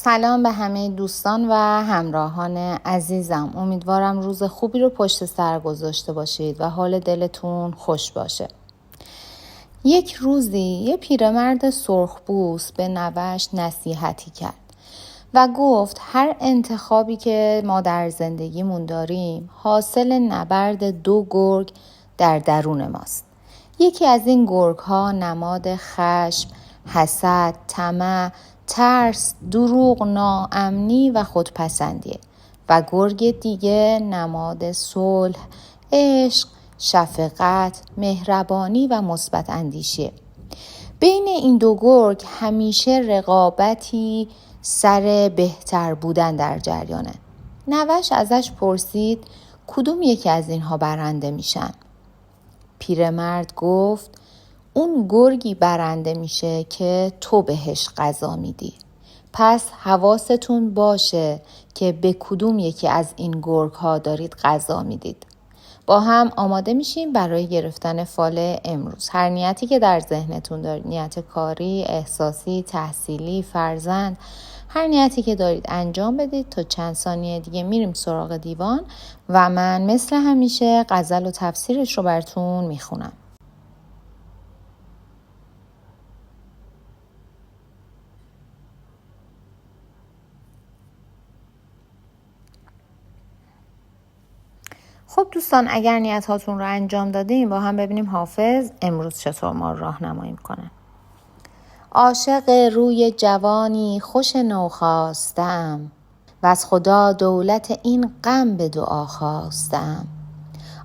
سلام به همه دوستان و همراهان عزیزم. امیدوارم روز خوبی رو پشت سر گذاشته باشید و حال دلتون خوش باشه. یک روزی یه پیرمرد سرخپوست به نوه‌اش نصیحتی کرد و گفت هر انتخابی که ما در زندگیمون داریم حاصل نبرد دو گرگ در درون ماست. یکی از این گرگ ها نماد خشم، حسد، طمع، ترس، دروغ، ناامنی و خودپسندیه و گرگ دیگه نماد صلح، عشق، شفقت، مهربانی و مثبت اندیشیه. بین این دو گرگ همیشه رقابتی سر بهتر بودن در جریانه. نوه‌اش ازش پرسید کدوم یکی از اینها برنده میشن؟ پیرمرد گفت اون گرگی برنده میشه که تو بهش غذا میدی. پس حواستون باشه که به کدوم یکی از این گرگ ها دارید غذا میدید. با هم آماده میشیم برای گرفتن فال امروز. هر نیتی که در ذهنتون دارید، نیت کاری، احساسی، تحصیلی، فرزند، هر نیتی که دارید انجام بدید. تا چند ثانیه دیگه میریم سراغ دیوان و من مثل همیشه غزل و تفسیرش رو براتون میخونم. خب دوستان، اگر نیت هاتون رو انجام دادیم با هم ببینیم حافظ امروز چطور ما راهنمایی میکنه. عاشق روی جوانی خوش نو خواستم و از خدا دولت این غم به دعا خواستم.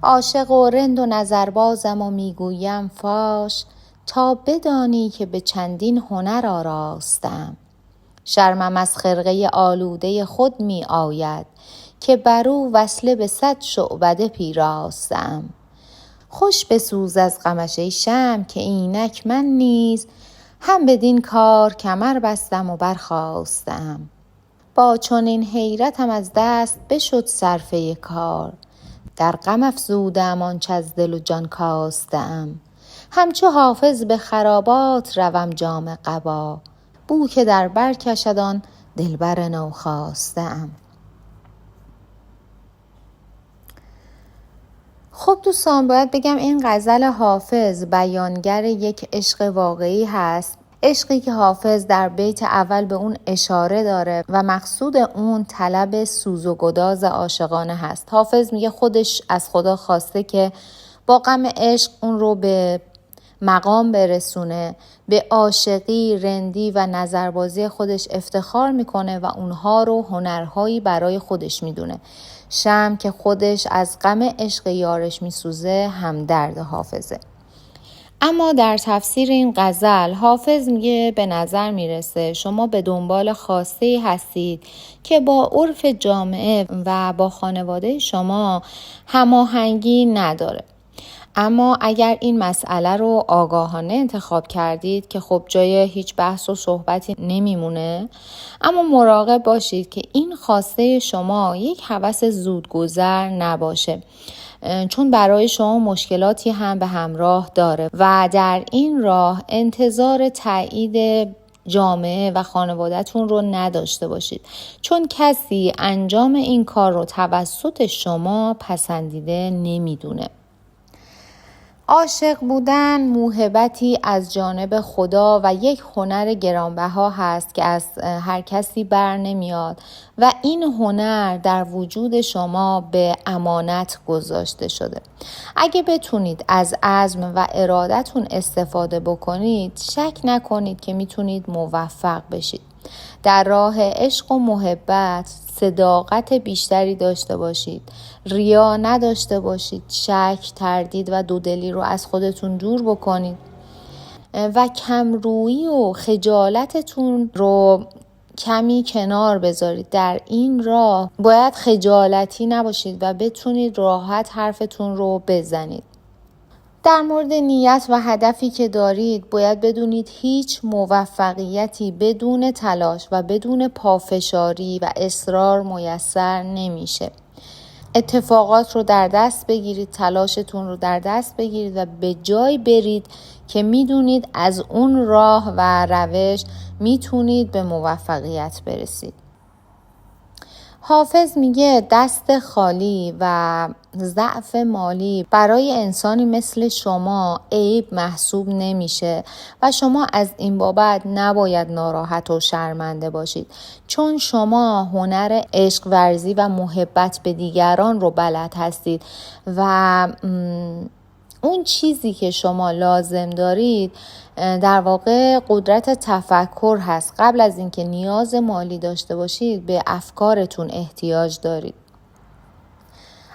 عاشق و رند و نظربازم و میگویم فاش تا بدانی که به چندین هنر آراستم. شرمم از خرقه آلوده خود می آید که برو وصله به 100 شعبده پیراستم. خوش بسوز از غمش ای شمع که اینک من نیز هم بدین کار کمر بستم و برخاستم. با چنین حیرتم از دست بشد صرفه کار، در غم افزودم آنچ از دل و جان کاستم. همچو حافظ به خرابات روم جام قبا، بو که در بر کشد آن دلبر نو خواستم. خب دوستان، باید بگم این غزل حافظ بیانگر یک عشق واقعی هست. عشقی که حافظ در بیت اول به اون اشاره داره و مقصود اون طلب سوز و گداز عاشقانه هست. حافظ میگه خودش از خدا خواسته که با غم عشق اون رو به مقام برسونه، به عاشقی، رندی و نظربازی خودش افتخار میکنه و اونها رو هنرهایی برای خودش میدونه. شمع که خودش از غم عشق یارش میسوزه همدرد حافظه. اما در تفسیر این غزل حافظ میگه به نظر میرسه شما به دنبال خواسته هستید که با عرف جامعه و با خانواده شما هماهنگی نداره. اما اگر این مسئله رو آگاهانه انتخاب کردید که خب جای هیچ بحث و صحبتی نمیمونه، اما مراقب باشید که این خواسته شما یک هوس زودگذر نباشه، چون برای شما مشکلاتی هم به همراه داره و در این راه انتظار تایید جامعه و خانواده‌تون رو نداشته باشید، چون کسی انجام این کار رو توسط شما پسندیده نمیدونه. عاشق بودن موهبتی از جانب خدا و یک هنر گرانبها هست که از هر کسی بر نمیاد و این هنر در وجود شما به امانت گذاشته شده. اگه بتونید از عزم و ارادتون استفاده بکنید، شک نکنید که میتونید موفق بشید. در راه عشق و محبت صداقت بیشتری داشته باشید، ریا نداشته باشید، شک، تردید و دودلی رو از خودتون دور بکنید و کمرویی و خجالتتون رو کمی کنار بذارید. در این راه باید خجالتی نباشید و بتونید راحت حرفتون رو بزنید. در مورد نیت و هدفی که دارید باید بدونید هیچ موفقیتی بدون تلاش و بدون پافشاری و اصرار میسر نمیشه. اتفاقات رو در دست بگیرید، تلاشتون رو در دست بگیرید و به جای برید که میدونید از اون راه و روش میتونید به موفقیت برسید. حافظ میگه دست خالی و ضعف مالی برای انسانی مثل شما عیب محسوب نمیشه و شما از این بابت نباید ناراحت و شرمنده باشید، چون شما هنر عشق ورزی و محبت به دیگران رو بلد هستید و اون چیزی که شما لازم دارید در واقع قدرت تفکر هست. قبل از اینکه نیاز مالی داشته باشید به افکارتون احتیاج دارید.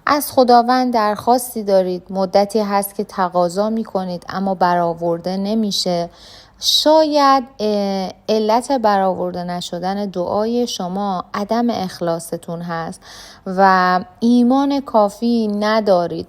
از خداوند درخواستی دارید، مدتی هست که تقاضا میکنید اما برآورده نمیشه. شاید علت برآورده نشدن دعای شما عدم اخلاصتون هست و ایمان کافی ندارید.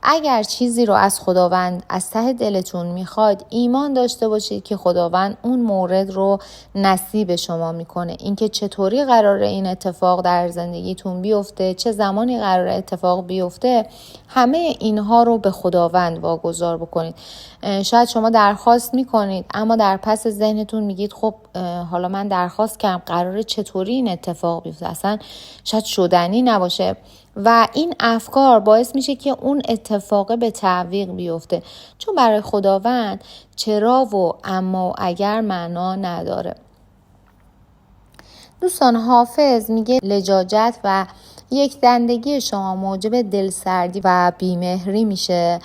اگر چیزی رو از خداوند از ته دلتون میخواید، ایمان داشته باشید که خداوند اون مورد رو نصیب شما میکنه. اینکه چطوری قراره این اتفاق در زندگیتون بیفته، چه زمانی قراره اتفاق بیفته، همه اینها رو به خداوند واگذار بکنید. شاید شما درخواست میکنید اما در پس ذهنتون میگید خب حالا من درخواست کردم، قراره چطوری این اتفاق بیفته، اصلا شاید شدنی نباشه و این افکار باعث میشه که اون اتفاق به تعویق بیفته، چون برای خداوند چرا و اما و اگر معنا نداره. دوستان، حافظ میگه لجاجت و یک دندگی شما موجب دلسردی و بیمهری میشه.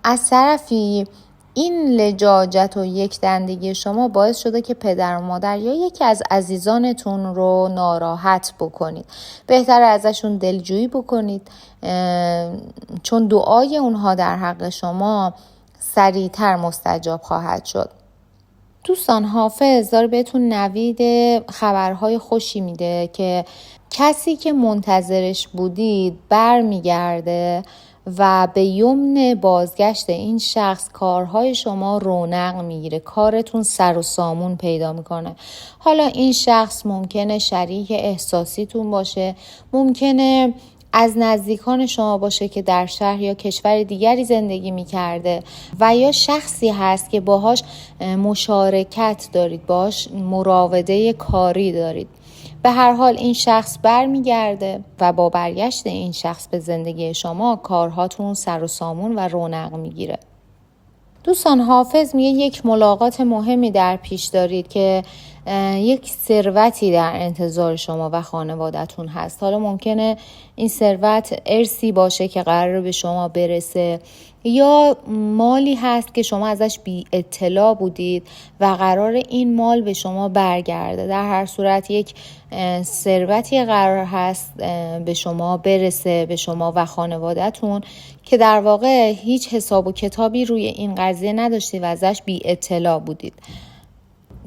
از طرفی این لجاجت و یک دندگی شما باعث شده که پدر و مادر یا یکی از عزیزانتون رو ناراحت بکنید. بهتره ازشون دلجویی بکنید، چون دعای اونها در حق شما سریعتر مستجاب خواهد شد. دوستان، حافظ داره بهتون نوید خبرهای خوشی میده که کسی که منتظرش بودید برمیگرده و به یمن بازگشت این شخص کارهای شما رونق میگیره، کارتون سر و سامون پیدا میکنه. حالا این شخص ممکنه شریک احساسیتون باشه، ممکنه از نزدیکان شما باشه که در شهر یا کشور دیگری زندگی میکرده و یا شخصی هست که باهاش مشارکت دارید، باهاش مراوده کاری دارید. به هر حال این شخص برمیگرده و با برگشت این شخص به زندگی شما کارهاتون سر و سامون و رونق میگیره. دوستان، حافظ میگه یک ملاقات مهمی در پیش دارید که یک ثروتی در انتظار شما و خانوادتون هست. حالا ممکنه این ثروت ارثی باشه که قراره به شما برسه یا مالی هست که شما ازش بی اطلاع بودید و قرار این مال به شما برگرده. در هر صورت یک ثروتی قرار هست به شما برسه، به شما و خانوادتون، که در واقع هیچ حساب و کتابی روی این قضیه نداشتید و ازش بی اطلاع بودید.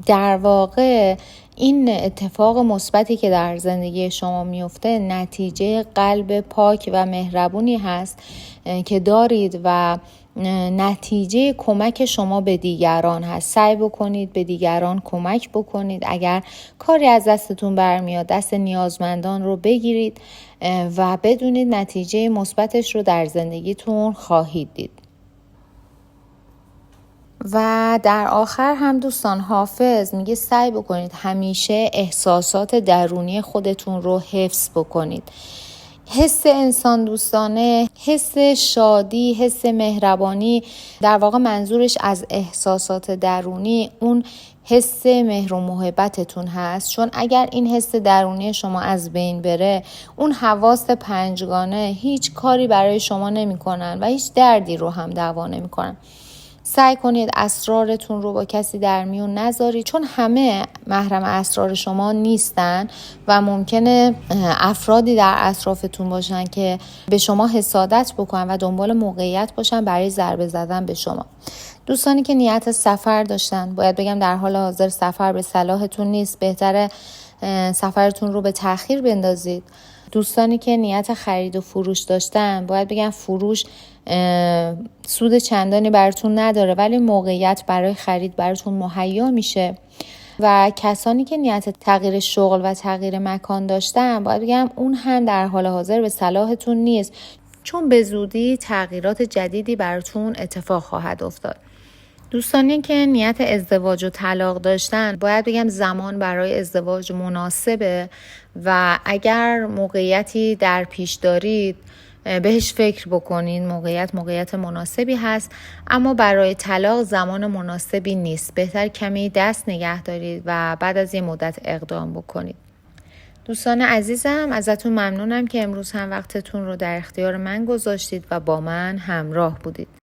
در واقع این اتفاق مثبتی که در زندگی شما میفته نتیجه قلب پاک و مهربونی هست که دارید و نتیجه کمک شما به دیگران هست. سعی بکنید به دیگران کمک بکنید. اگر کاری از دستتون برمیاد، دست نیازمندان رو بگیرید و بدونید نتیجه مثبتش رو در زندگیتون خواهید دید. و در آخر هم دوستان، حافظ میگه سعی بکنید همیشه احساسات درونی خودتون رو حفظ بکنید. حس انسان دوستانه، حس شادی، حس مهربانی، در واقع منظورش از احساسات درونی اون حس مهر و محبتتون هست. چون اگر این حس درونی شما از بین بره، اون حواس پنجگانه هیچ کاری برای شما نمی کنن و هیچ دردی رو هم دوا نمی کنن. سعی کنید اسرارتون رو با کسی در میون نذارید، چون همه محرم اسرار شما نیستن و ممکنه افرادی در اطرافتون باشن که به شما حسادت بکنن و دنبال موقعیت باشن برای ضربه زدن به شما. دوستانی که نیت سفر داشتن، باید بگم در حال حاضر سفر به صلاحتون نیست، بهتره سفرتون رو به تأخیر بندازید. دوستانی که نیت خرید و فروش داشتن، باید بگم فروش سود چندانی براتون نداره ولی موقعیت برای خرید براتون مهیا میشه. و کسانی که نیت تغییر شغل و تغییر مکان داشتن، باید بگم اون هم در حال حاضر به صلاحتون نیست، چون به زودی تغییرات جدیدی براتون اتفاق خواهد افتاد. دوستانی که نیت ازدواج و طلاق داشتن، باید بگم زمان برای ازدواج مناسبه و اگر موقعیتی در پیش دارید بهش فکر بکنین. موقعیت مناسبی هست، اما برای طلاق زمان مناسبی نیست. بهتر کمی دست نگه دارید و بعد از یه مدت اقدام بکنید. دوستان عزیزم، ازتون ممنونم که امروز هم وقتتون رو در اختیار من گذاشتید و با من همراه بودید.